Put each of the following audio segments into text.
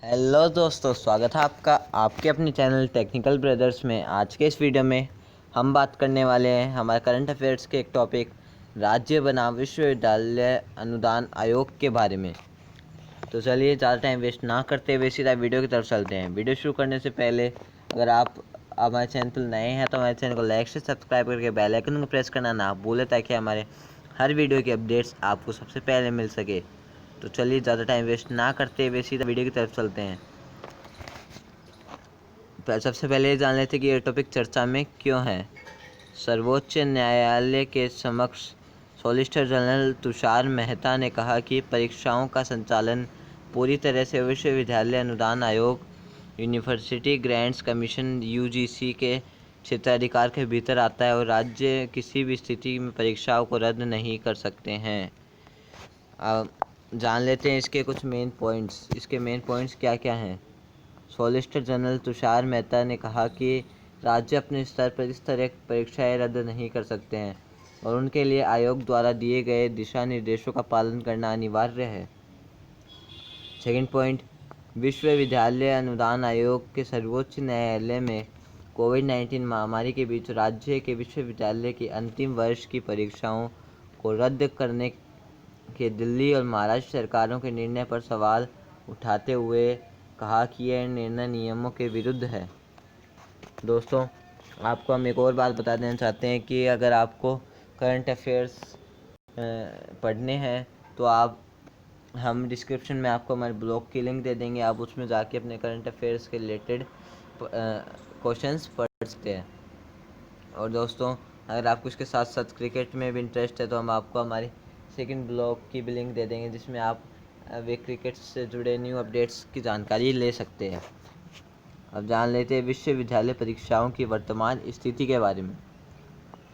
Hello दोस्तों, स्वागत है आपका आपके अपने चैनल टेक्निकल ब्रदर्स में। आज के इस वीडियो में हम बात करने वाले हैं हमारे करंट अफेयर्स के एक टॉपिक राज्य बनाम विश्वविद्यालय अनुदान आयोग के बारे में। तो चलिए ज़्यादा टाइम वेस्ट ना करते हुए सीधा वीडियो की तरफ चलते हैं। वीडियो शुरू करने से पहले अगर आप हमारे चैनल पर नए हैं तो हमारे चैनल को लाइक से सब्सक्राइब करके बेल आइकन को प्रेस करना ना भूलें, ताकि हमारे हर वीडियो की अपडेट्स आपको सबसे पहले मिल सके। तो चलिए ज़्यादा टाइम वेस्ट ना करते हुए सीधा वीडियो की तरफ चलते हैं। सबसे पहले जान लेते हैं कि ये टॉपिक चर्चा में क्यों है। सर्वोच्च न्यायालय के समक्ष सॉलिसिटर जनरल तुषार मेहता ने कहा कि परीक्षाओं का संचालन पूरी तरह से विश्वविद्यालय अनुदान आयोग यूनिवर्सिटी ग्रांट्स कमीशन यूजीसी के क्षेत्राधिकार के भीतर आता है और राज्य किसी भी स्थिति में परीक्षाओं को रद्द नहीं कर सकते हैं। जान लेते हैं इसके कुछ मेन पॉइंट्स। इसके मेन पॉइंट्स क्या क्या हैं। सॉलिसिटर जनरल तुषार मेहता ने कहा कि राज्य अपने स्तर पर इस तरह की परीक्षाएं रद्द नहीं कर सकते हैं और उनके लिए आयोग द्वारा दिए गए दिशा निर्देशों का पालन करना अनिवार्य है। सेकंड पॉइंट, विश्वविद्यालय अनुदान आयोग के सर्वोच्च न्यायालय में कोविड-19 महामारी के बीच राज्य के विश्वविद्यालय की अंतिम वर्ष की परीक्षाओं को रद्द करने के दिल्ली और महाराष्ट्र सरकारों के निर्णय पर सवाल उठाते हुए कहा कि यह निर्णय नियमों के विरुद्ध है। दोस्तों, आपको हम एक और बात बता देना चाहते हैं कि अगर आपको करंट अफेयर्स पढ़ने हैं तो हम डिस्क्रिप्शन में आपको हमारे ब्लॉग की लिंक दे देंगे। आप उसमें जाके अपने करंट अफेयर्स के रिलेटेड क्वेश्चंस पढ़ सकते हैं। और दोस्तों, अगर आपको इसके साथ साथ क्रिकेट में भी इंटरेस्ट है तो हम आपको हमारे सेकंड ब्लॉग की भी लिंक दे देंगे, जिसमें आप वे क्रिकेट से जुड़े न्यू अपडेट्स की जानकारी ले सकते हैं। अब जान लेते हैं विश्वविद्यालय परीक्षाओं की वर्तमान स्थिति के बारे में।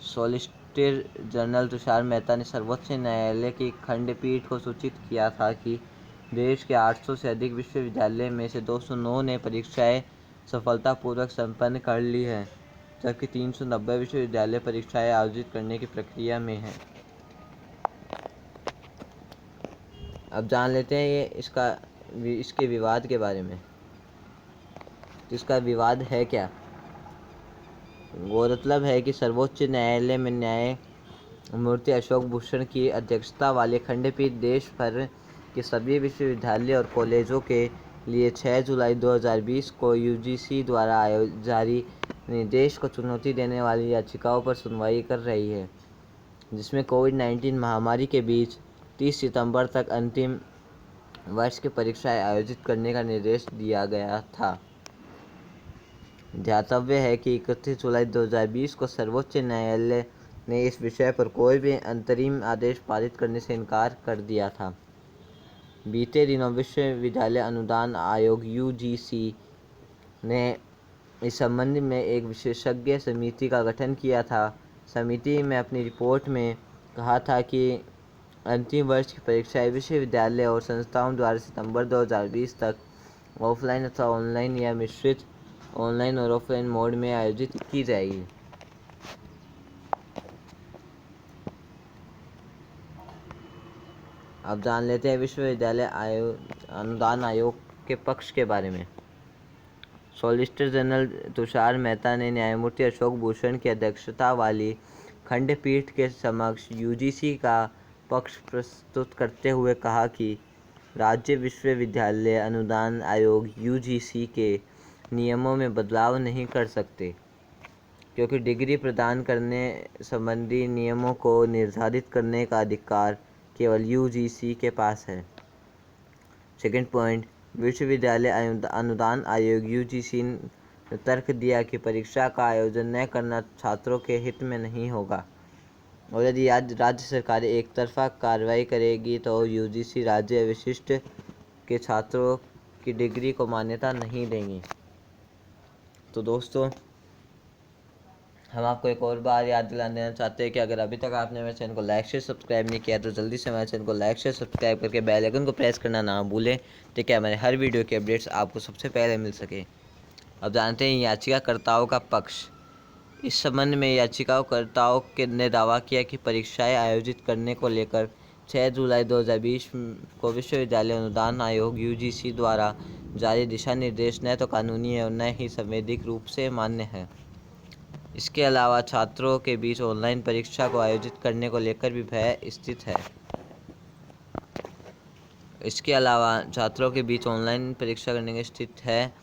सॉलिसिटर जनरल तुषार मेहता ने सर्वोच्च न्यायालय की खंडपीठ को सूचित किया था कि देश के 800 से अधिक विश्वविद्यालय में से 209 ने परीक्षाएं सफलतापूर्वक संपन्न कर ली हैं, जबकि 390 विश्वविद्यालय परीक्षाएं आयोजित करने की प्रक्रिया में हैं। अब जान लेते हैं इसके विवाद के बारे में। तो इसका विवाद है क्या। गौरतलब है कि सर्वोच्च न्यायालय में न्यायमूर्ति अशोक भूषण की अध्यक्षता वाली खंडपीठ देश भर के सभी विश्वविद्यालय और कॉलेजों के लिए 6 जुलाई 2020 को यूजीसी द्वारा जारी निर्देश को चुनौती देने वाली याचिकाओं पर सुनवाई कर रही है, जिसमें कोविड-19 महामारी के बीच 30 सितंबर तक अंतिम वर्ष की परीक्षाएं आयोजित करने का निर्देश दिया गया था। ध्यातव्य है कि 31 जुलाई 2020 को सर्वोच्च न्यायालय ने इस विषय पर कोई भी अंतरिम आदेश पारित करने से इनकार कर दिया था। बीते दिनों विश्वविद्यालय अनुदान आयोग यूजीसी ने इस संबंध में एक विशेषज्ञ समिति का गठन किया था। समिति में अपनी रिपोर्ट में कहा था कि अंतिम वर्ष की परीक्षाएं विश्वविद्यालय और संस्थाओं द्वारा सितंबर 2020 तक ऑफलाइन अथवा ऑनलाइन या मिश्रित ऑनलाइन और ऑफलाइन मोड में आयोजित की जाएगी। अब जान लेते हैं विश्वविद्यालय अनुदान आयोग के पक्ष के बारे में। सॉलिसिटर जनरल तुषार मेहता ने न्यायमूर्ति अशोक भूषण की अध्यक्षता वाली खंडपीठ के समक्ष यूजीसी का पक्ष प्रस्तुत करते हुए कहा कि राज्य विश्वविद्यालय अनुदान आयोग यूजीसी के नियमों में बदलाव नहीं कर सकते, क्योंकि डिग्री प्रदान करने संबंधी नियमों को निर्धारित करने का अधिकार केवल यूजीसी के पास है। सेकंड पॉइंट, विश्वविद्यालय अनुदान आयोग यूजीसी ने तर्क दिया कि परीक्षा का आयोजन न करना छात्रों के हित में नहीं होगा, और यदि राज्य सरकारें एक तरफा कार्रवाई करेगी तो यूजीसी राज्य विशिष्ट के छात्रों की डिग्री को मान्यता नहीं देंगी। तो दोस्तों, हम आपको एक और बार याद दिला देना चाहते हैं कि अगर अभी तक आपने मेरे चैनल को लाइक से सब्सक्राइब नहीं किया तो जल्दी से हमारे चैनल को लाइक से सब्सक्राइब करके बेल आइकन को प्रेस करना ना भूलें, ताकि हमारे हर वीडियो के अपडेट्स आपको सबसे पहले मिल सके। अब जानते हैं याचिकाकर्ताओं का पक्ष। इस संबंध में याचिकाकर्ताओं ने दावा किया कि परीक्षाएं आयोजित करने को लेकर 6 जुलाई 2020 को विश्वविद्यालय अनुदान आयोग यूजीसी द्वारा जारी दिशा निर्देश न तो कानूनी है और न ही संवैधानिक रूप से मान्य है। इसके अलावा छात्रों के बीच ऑनलाइन परीक्षा को आयोजित करने को लेकर भी भय स्थित है। इसके अलावा छात्रों के बीच ऑनलाइन परीक्षा करने की स्थिति है।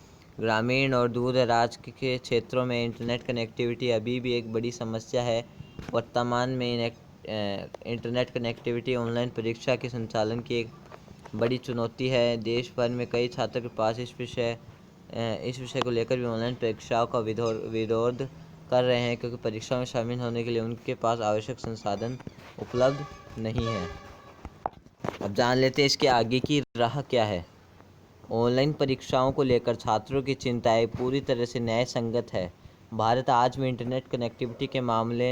ग्रामीण और दूर दराज के क्षेत्रों में इंटरनेट कनेक्टिविटी अभी भी एक बड़ी समस्या है। वर्तमान में इंटरनेट कनेक्टिविटी ऑनलाइन परीक्षा के संचालन की एक बड़ी चुनौती है। देश भर में कई छात्रों के पास इस विषय को लेकर भी ऑनलाइन परीक्षाओं का विरोध कर रहे हैं, क्योंकि परीक्षा में शामिल होने के लिए उनके पास आवश्यक संसाधन उपलब्ध नहीं है। अब जान लेते हैं इसके आगे की राह क्या है। ऑनलाइन परीक्षाओं को लेकर छात्रों की चिंताएं पूरी तरह से न्याय संगत है। भारत आज भी इंटरनेट कनेक्टिविटी के मामले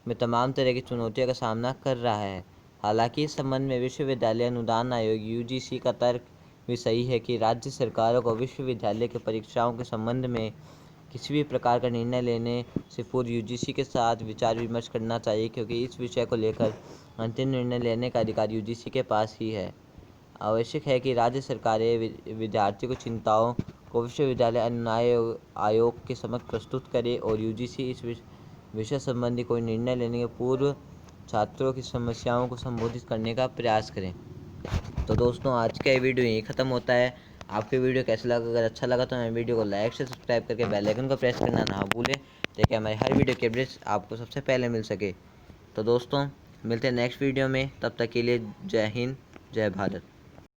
में तमाम तरह की चुनौतियों का सामना कर रहा है। हालांकि इस संबंध में विश्वविद्यालय अनुदान आयोग यूजीसी का तर्क भी सही है कि राज्य सरकारों को विश्वविद्यालय की परीक्षाओं के संबंध में किसी भी प्रकार का निर्णय लेने से पूर्व यूजीसी के साथ विचार विमर्श करना चाहिए, क्योंकि इस विषय को लेकर अंतिम निर्णय लेने का अधिकार यूजीसी के पास ही है। आवश्यक है कि राज्य सरकारें विद्यार्थियों की चिंताओं को विश्वविद्यालय अनुदान आयोग के समक्ष प्रस्तुत करें और यूजीसी इस विषय संबंधी कोई निर्णय लेने के पूर्व छात्रों की समस्याओं को संबोधित करने का प्रयास करें। तो दोस्तों, आज का ये वीडियो यहीं ख़त्म होता है। आपके वीडियो कैसा लगा? अगर अच्छा लगा तो हमें वीडियो को लाइक से सब्सक्राइब करके बेल आइकन को प्रेस करना ना भूलें, ताकि हमारी हर वीडियो की अपडेट्स आपको सबसे पहले मिल सके। तो दोस्तों, मिलते हैं नेक्स्ट वीडियो में। तब तक के लिए जय हिंद, जय भारत।